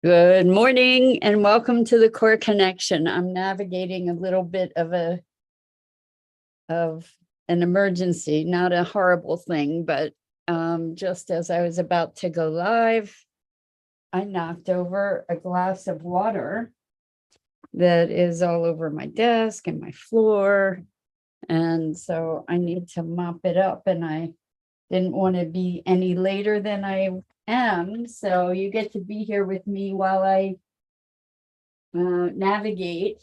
Good morning and welcome to the Core Connection. I'm navigating a little bit of an emergency, not a horrible thing, but just as I was about to go live, I knocked over a glass of water that is all over my desk and my floor. And so I need to mop it up, and I didn't want to be any later than I am. So you get to be here with me while I navigate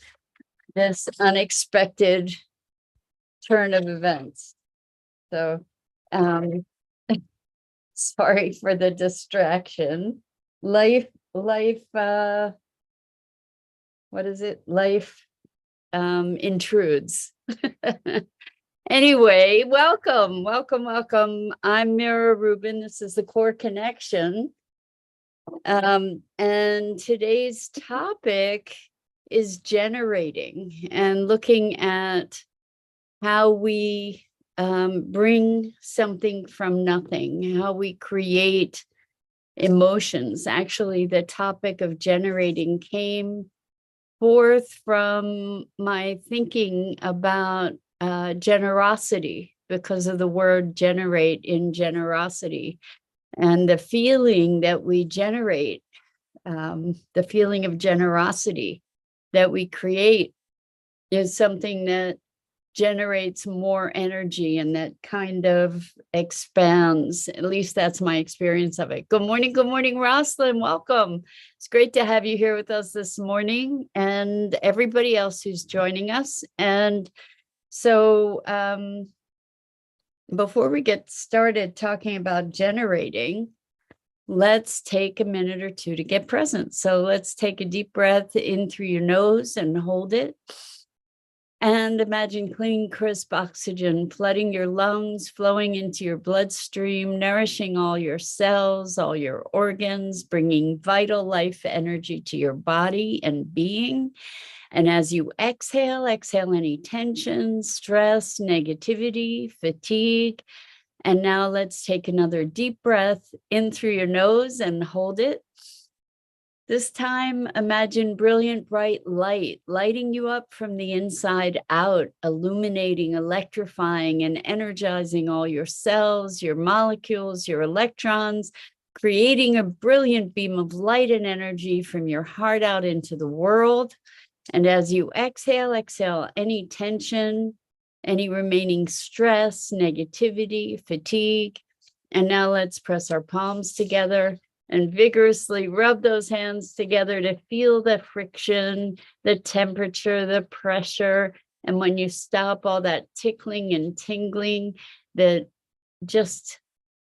this unexpected turn of events. So, um, sorry for the distraction. Life, what is it? Life, intrudes. Anyway, welcome. I'm Mira Rubin. This is the Core Connection. And today's topic is generating and looking at how we bring something from nothing, how we create emotions. Actually, the topic of generating came forth from my thinking about generosity because of the word generate in generosity and the feeling that we generate, the feeling of generosity that we create is something that generates more energy and that kind of expands. At least that's my experience of it. Good morning, Rosalind. Welcome. It's great to have you here with us this morning and everybody else who's joining us. And so before we get started talking about generating, let's take a minute or two to get present. So let's take a deep breath in through your nose and hold it. And imagine clean, crisp oxygen flooding your lungs, flowing into your bloodstream, nourishing all your cells, all your organs, bringing vital life energy to your body and being. And as you exhale any tension, stress, negativity, fatigue. And now let's take another deep breath in through your nose and hold it. This time, imagine brilliant, bright light lighting you up from the inside out, illuminating, electrifying, and energizing all your cells, your molecules, your electrons, creating a brilliant beam of light and energy from your heart out into the world. And as you exhale any tension, any remaining stress, negativity, fatigue. And now let's press our palms together and vigorously rub those hands together to feel the friction, the temperature, the pressure. And when you stop all that tickling and tingling that just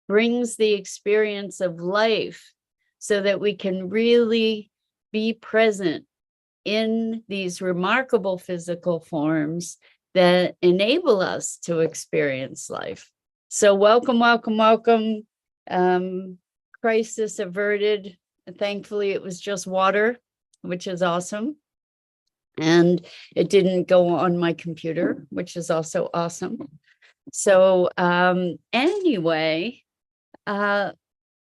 brings the experience of life so that we can really be present in these remarkable physical forms that enable us to experience life. So welcome. Crisis averted. Thankfully, it was just water, which is awesome. And it didn't go on my computer, which is also awesome. So anyway,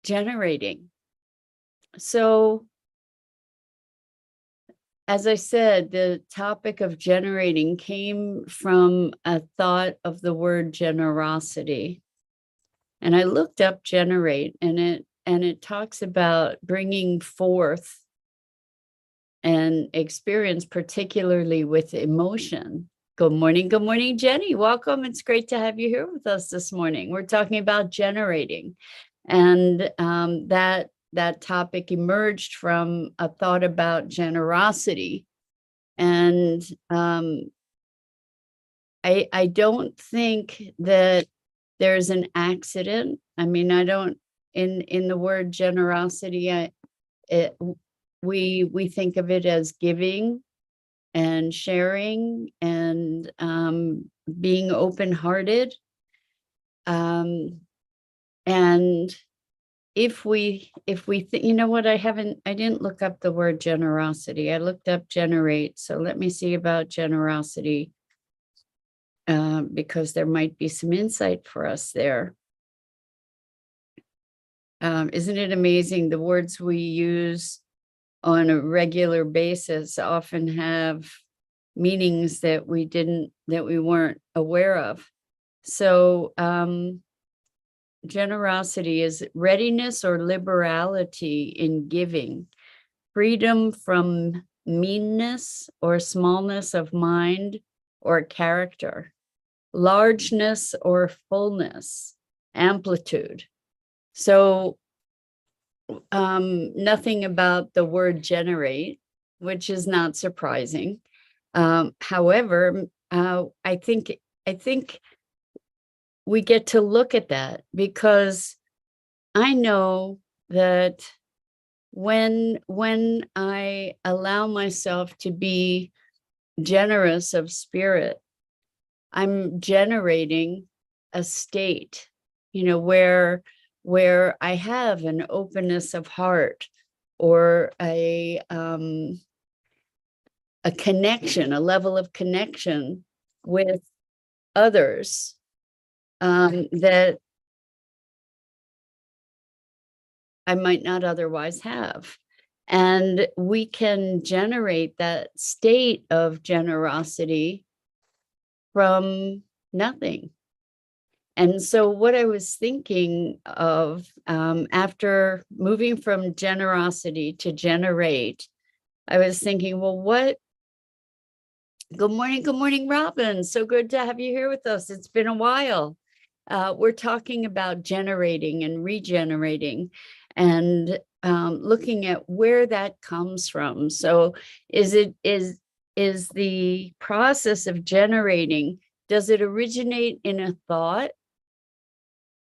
generating. So as I said, the topic of generating came from a thought of the word generosity. And I looked up generate, and it talks about bringing forth an experience, particularly with emotion. Good morning, Jenny. Welcome. It's great to have you here with us this morning. We're talking about generating, and that topic emerged from a thought about generosity. And I don't think that there's an accident. I mean, I don't, in the word generosity, we think of it as giving and sharing and being open-hearted. And if we you know what, I didn't look up the word generosity. I looked up generate. So let me see about generosity, because there might be some insight for us there. Isn't it amazing the words we use on a regular basis often have meanings that we weren't aware of. So generosity is readiness or liberality in giving, freedom from meanness or smallness of mind or character, largeness or fullness, amplitude. So nothing about the word generate, which is not surprising. However, I think we get to look at that, because I know that when I allow myself to be generous of spirit, I'm generating a state, where I have an openness of heart, or a connection, a level of connection with others that I might not otherwise have. And we can generate that state of generosity from nothing. And so what I was thinking of, after moving from generosity to generate, I was thinking, well, good morning, Robin. So good to have you here with us. It's been a while. We're talking about generating and regenerating, and looking at where that comes from. So is the process of generating, does it originate in a thought,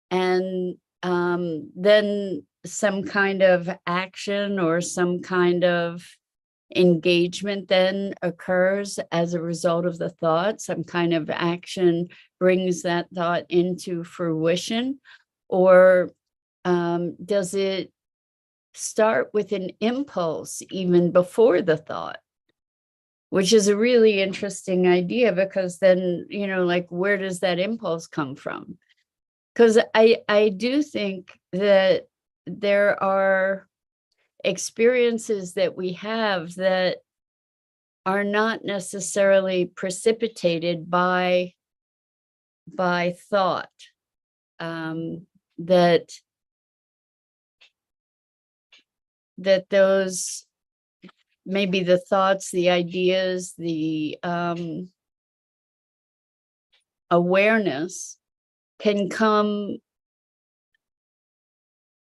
and then some kind of action or some kind of engagement then occurs as a result of the thought? Some kind of action brings that thought into fruition? Or does it start with an impulse even before the thought? Which is a really interesting idea, because then, like, where does that impulse come from? Because I do think that there are experiences that we have that are not necessarily precipitated by thought, that those, maybe the thoughts, the ideas, the awareness can come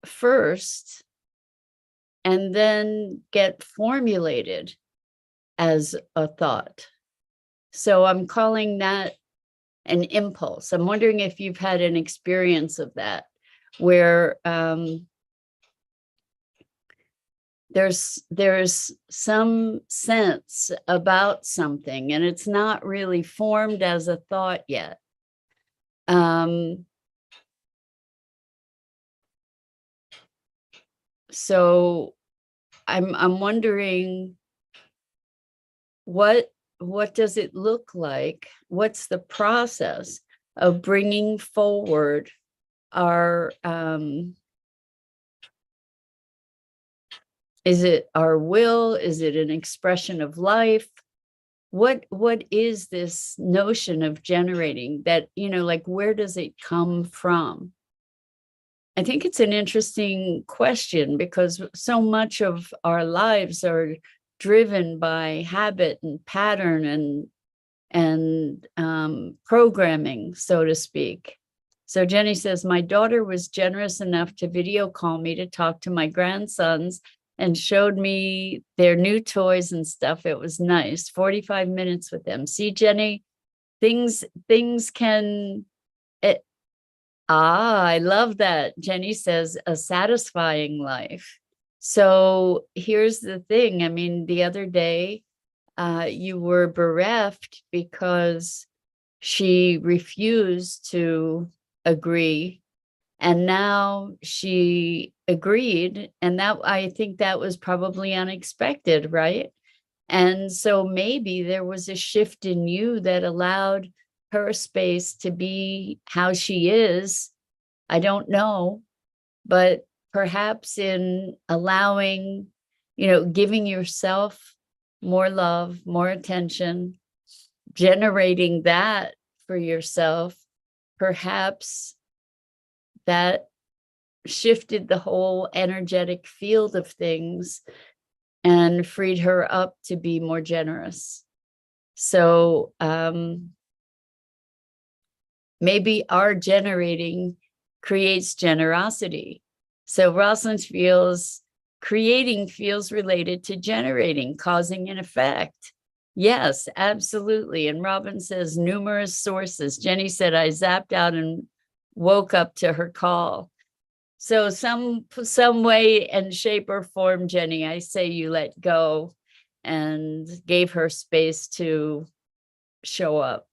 first and then get formulated as a thought. So I'm calling that an impulse. I'm wondering if you've had an experience of that, where there's some sense about something and it's not really formed as a thought yet. So I'm wondering, what does it look like? What's the process of bringing forward our is it our will? Is it an expression of life? What is this notion of generating that, like, where does it come from? I think it's an interesting question, because so much of our lives are driven by habit and pattern and programming, so to speak. So Jenny says, my daughter was generous enough to video call me to talk to my grandsons and showed me their new toys and stuff. It was nice. 45 minutes with them. See, Jenny, things can, I love that. Jenny says, a satisfying life. So here's the thing. I mean, the other day, you were bereft because she refused to agree, and now she agreed, and that, I think that was probably unexpected, right? And so maybe there was a shift in you that allowed her space to be how she is. I don't know, but perhaps in allowing giving yourself more love, more attention, generating that for yourself, perhaps that shifted the whole energetic field of things and freed her up to be more generous. So maybe our generating creates generosity. So Rosalind feels creating feels related to generating, causing an effect. Yes, absolutely. And Robin says numerous sources. Jenny said, I zapped out and woke up to her call. So some way and shape or form, Jenny, I say you let go and gave her space to show up,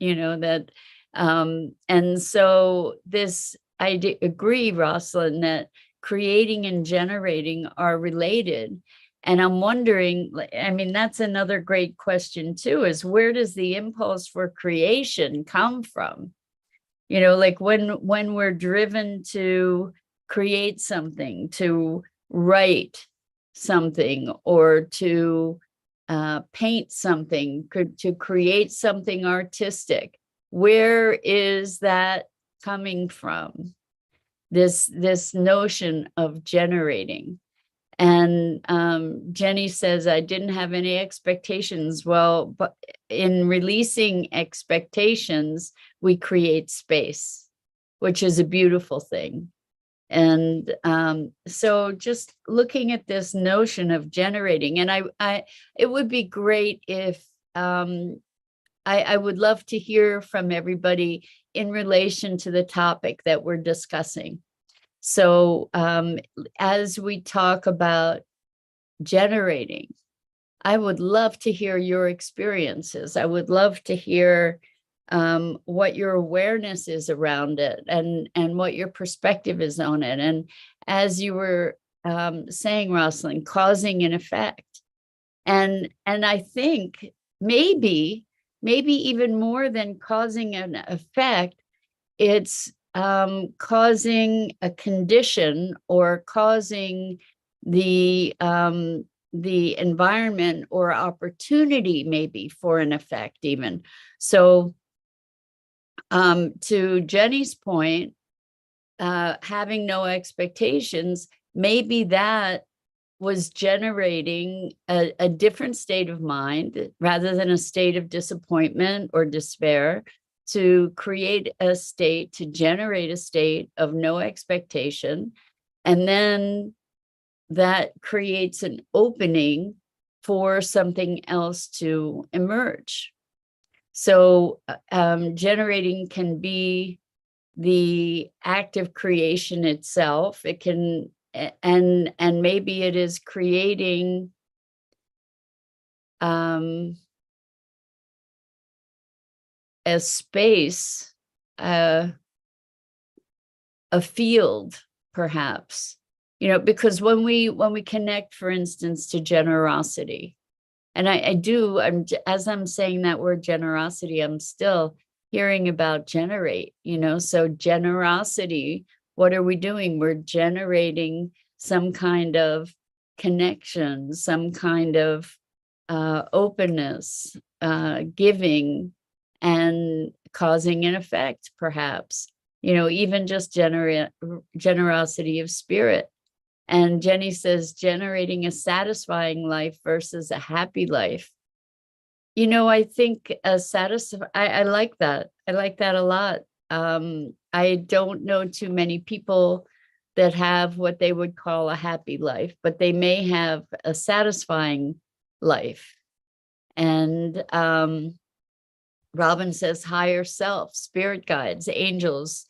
that. And so this, I agree, Rosalind, that creating and generating are related. And I'm wondering, I mean, that's another great question too, is where does the impulse for creation come from? Like when we're driven to create something, to write something, or to paint something, to create something artistic, where is that coming from? This notion of generating. And Jenny says, I didn't have any expectations. Well, but in releasing expectations, we create space, which is a beautiful thing. And so just looking at this notion of generating, and it would be great if I would love to hear from everybody in relation to the topic that we're discussing. So as we talk about generating, I would love to hear your experiences. I would love to hear what your awareness is around it, and what your perspective is on it. And as you were saying, Rosalind, causing an effect. And I think maybe even more than causing an effect, it's causing a condition, or causing the environment or opportunity maybe for an effect even. So to Jenny's point, having no expectations, maybe that was generating a different state of mind rather than a state of disappointment or despair, to create a state, to generate a state of no expectation. And then that creates an opening for something else to emerge. So generating can be the act of creation itself. It can, and maybe it is creating a space, a field, perhaps, because when we connect, for instance, to generosity, and as I'm saying that word generosity, I'm still hearing about generate, so generosity, what are we doing? We're generating some kind of connection, some kind of openness, giving, and causing an effect, perhaps, even just generosity of spirit. And Jenny says, generating a satisfying life versus a happy life. I think I like that. I like that a lot. I don't know too many people that have what they would call a happy life, but they may have a satisfying life. And Robin says, higher self, spirit guides, angels,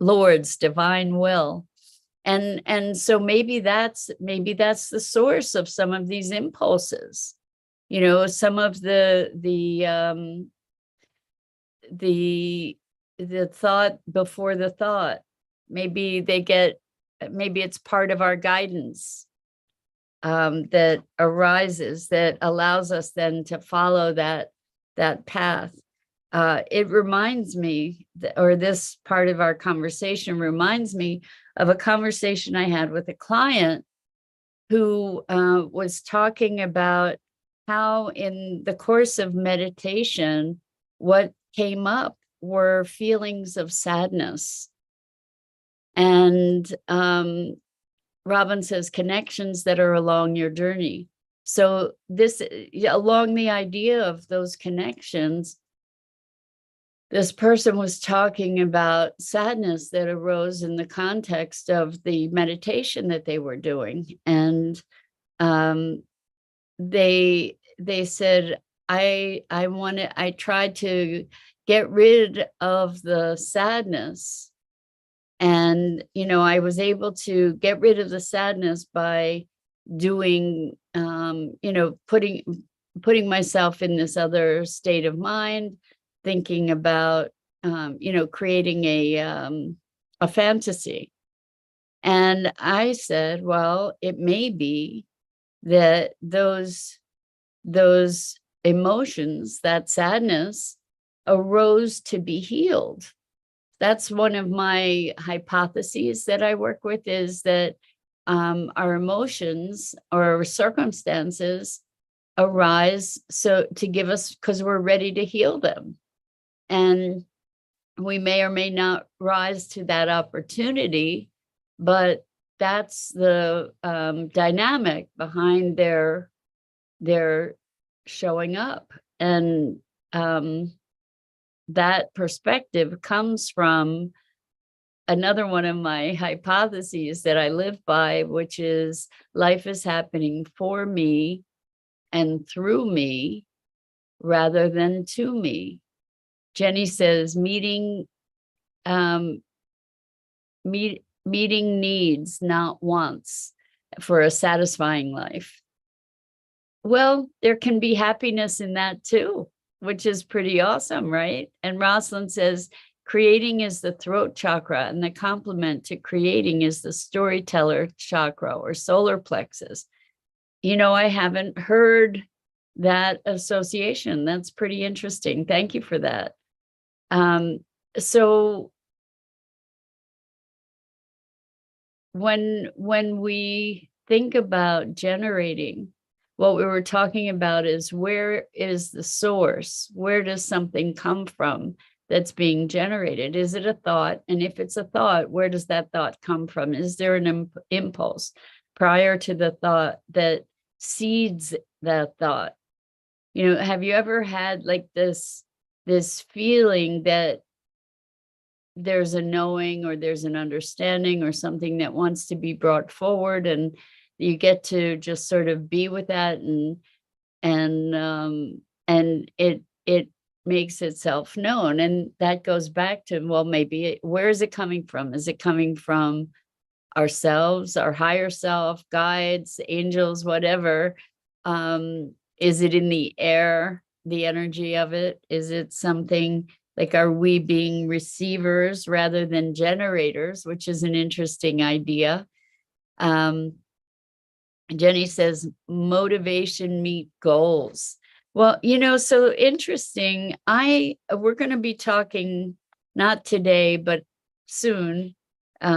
lords, divine will. And so maybe that's the source of some of these impulses, some of the thought before the thought. Maybe it's part of our guidance that arises, that allows us then to follow that path. It reminds me, or this part of our conversation reminds me of a conversation I had with a client who was talking about how in the course of meditation, what came up were feelings of sadness. And Robin says connections that are along your journey. So this, along the idea of those connections, this person was talking about sadness that arose in the context of the meditation that they were doing. And they said, I tried to get rid of the sadness. And, I was able to get rid of the sadness by doing, putting myself in this other state of mind, thinking about, creating a fantasy. And I said, well, it may be that those emotions, that sadness, arose to be healed. That's one of my hypotheses that I work with, is that our emotions or circumstances arise so to give us, because we're ready to heal them. And we may or may not rise to that opportunity, but that's the dynamic behind their showing up. And that perspective comes from another one of my hypotheses that I live by, which is life is happening for me and through me rather than to me. Jenny says meeting needs, not wants, for a satisfying life. Well, there can be happiness in that too, which is pretty awesome, right? And Rosalind says, creating is the throat chakra, and the complement to creating is the storyteller chakra or solar plexus. I haven't heard that association. That's pretty interesting. Thank you for that. So when we think about generating, what we were talking about is, where is the source? Where does something come from that's being generated? Is it a thought? And if it's a thought, where does that thought come from? Is there an impulse prior to the thought that seeds that thought? Have you ever had like this feeling that there's a knowing or there's an understanding or something that wants to be brought forward, and you get to just sort of be with that, and it makes itself known? And that goes back to, well, maybe where is it coming from? Is it coming from ourselves, our higher self, guides, angels, whatever? Is it in the air, the energy of it? Is it something like, are we being receivers rather than generators, which is an interesting idea? Jenny says, motivation meet goals. Well, so interesting. We're going to be talking, not today, but soon,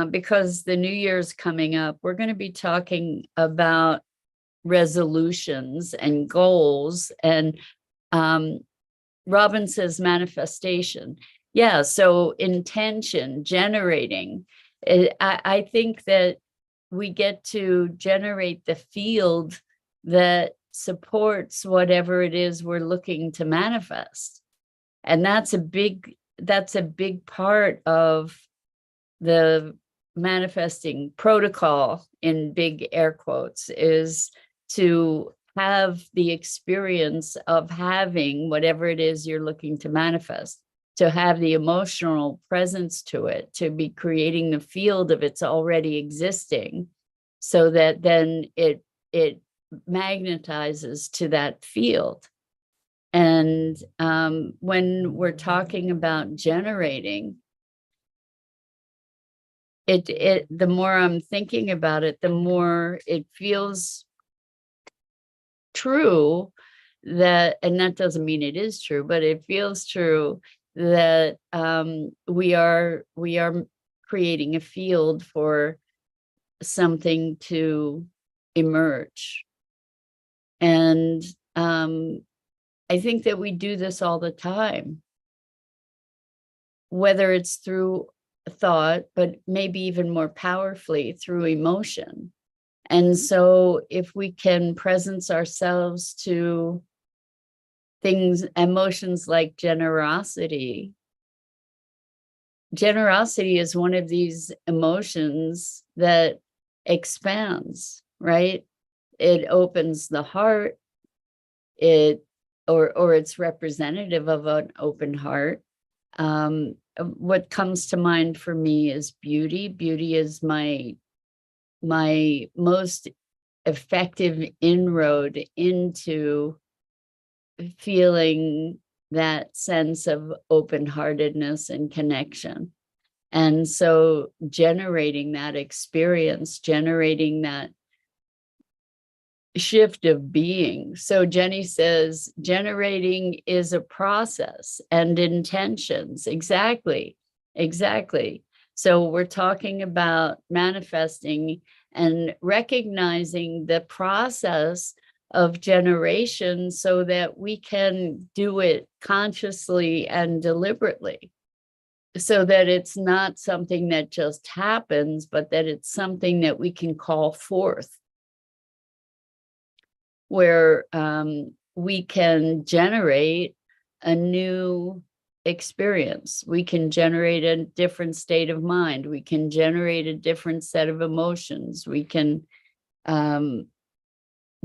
because the new year's coming up. We're going to be talking about resolutions and goals. And Robin says manifestation. Yeah, so intention, generating. I think that we get to generate the field that supports whatever it is we're looking to manifest. And that's a big part of the manifesting protocol, in big air quotes, is to have the experience of having whatever it is you're looking to manifest, to have the emotional presence to it, to be creating the field of it's already existing, so that then it magnetizes to that field. And when we're talking about generating, the more I'm thinking about it, the more it feels true that, and that doesn't mean it is true, but it feels true that we are creating a field for something to emerge. And I think that we do this all the time, whether it's through thought, but maybe even more powerfully through emotion. And so if we can presence ourselves to things, emotions like generosity. Generosity is one of these emotions that expands, right? It opens the heart. Or it's representative of an open heart. What comes to mind for me is beauty. Beauty is my most effective inroad into feeling that sense of open-heartedness and connection. And so generating that experience, generating that shift of being. So Jenny says, generating is a process and intentions. Exactly. So we're talking about manifesting and recognizing the process of generation so that we can do it consciously and deliberately, so that it's not something that just happens, but that it's something that we can call forth, where we can generate a new experience. We can generate a different state of mind. We can generate a different set of emotions. We can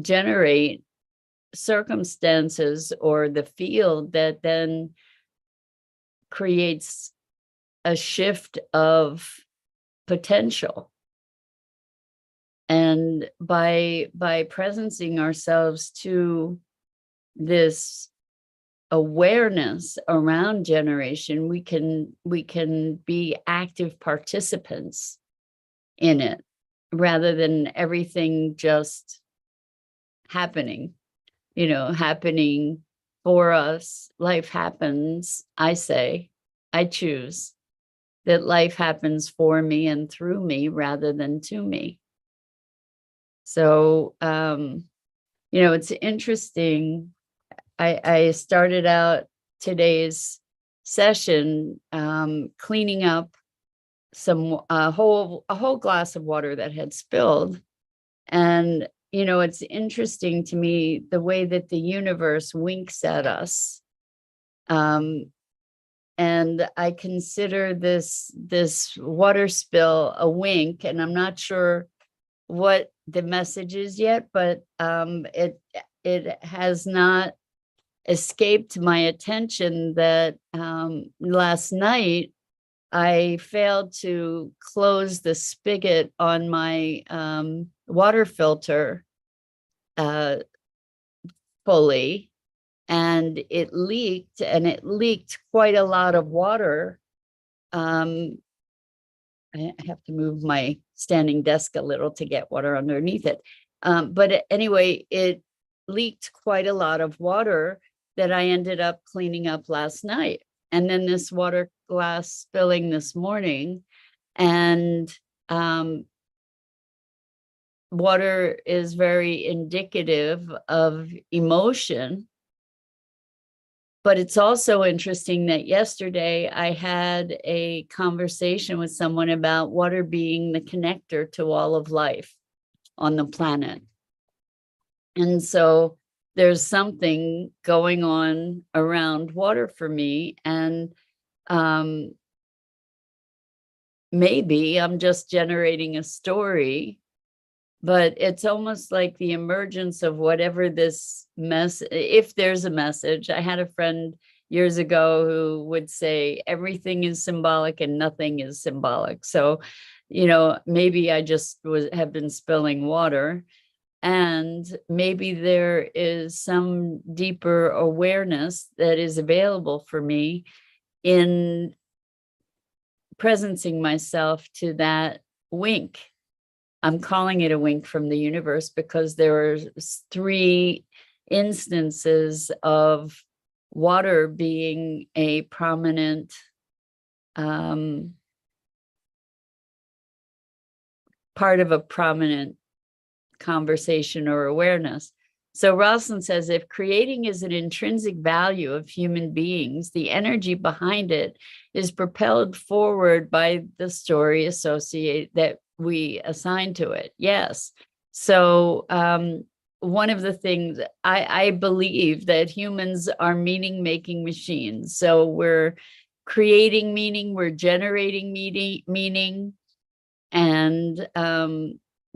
generate circumstances or the field that then creates a shift of potential. And by presencing ourselves to this awareness around generation, we can be active participants in it, rather than everything just happening, happening for us. Life happens. I choose that life happens for me and through me rather than to me. So, it's interesting. I started out today's session cleaning up a whole glass of water that had spilled. And, it's interesting to me the way that the universe winks at us. And I consider this water spill a wink, and I'm not sure what the message is yet, but it has not escaped my attention that last night I failed to close the spigot on my water filter fully, and it leaked quite a lot of water. I have to move my standing desk a little to get water underneath it. But anyway, it leaked quite a lot of water that I ended up cleaning up last night. And then this water glass spilling this morning. And water is very indicative of emotion. But it's also interesting that yesterday I had a conversation with someone about water being the connector to all of life on the planet. And so there's something going on around water for me. And maybe I'm just generating a story, but it's almost like the emergence of whatever this if there's a message. I had a friend years ago who would say everything is symbolic and nothing is symbolic. So, maybe I just have been spilling water, and maybe there is some deeper awareness that is available for me in presencing myself to that wink. I'm calling it a wink from the universe because there are 3 instances of water being a prominent part of a prominent conversation or awareness. So Rosalind says, if creating is an intrinsic value of human beings, the energy behind it is propelled forward by the story associated that we assign to it. Yes. So one of the things I believe that humans are meaning-making machines. So we're creating meaning, we're generating meaning. And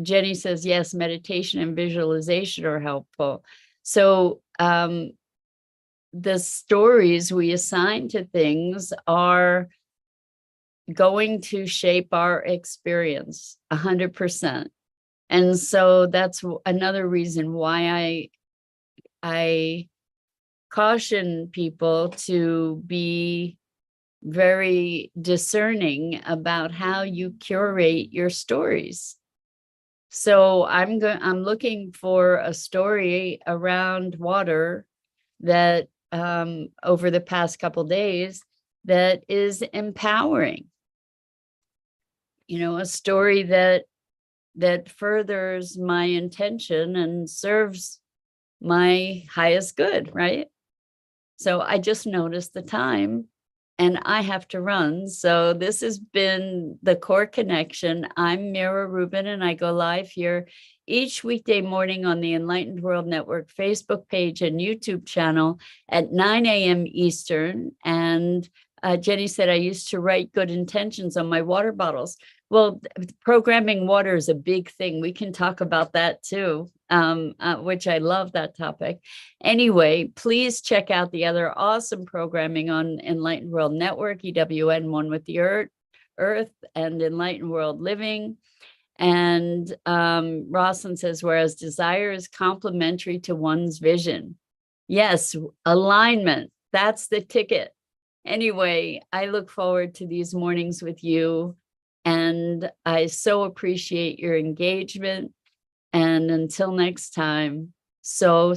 Jenny says, yes, meditation and visualization are helpful. So the stories we assign to things are going to shape our experience 100%. And so that's another reason why I caution people to be very discerning about how you curate your stories. So I'm looking for a story around water that over the past couple days that is empowering. You know, a story that furthers my intention and serves my highest good, right? So I just noticed the time and I have to run. So this has been the Core Connection. I'm Mira Rubin, and I go live here each weekday morning on the Enlightened World Network Facebook page and YouTube channel at 9 a.m. Eastern. And Jenny said, I used to write good intentions on my water bottles. Well, programming water is a big thing. We can talk about that too, which I love that topic. Anyway, please check out the other awesome programming on Enlightened World Network, EWN, One with the Earth, and Enlightened World Living. And Rosalind says, whereas desire is complementary to one's vision. Yes, alignment, that's the ticket. Anyway, I look forward to these mornings with you. And I so appreciate your engagement. And until next time, so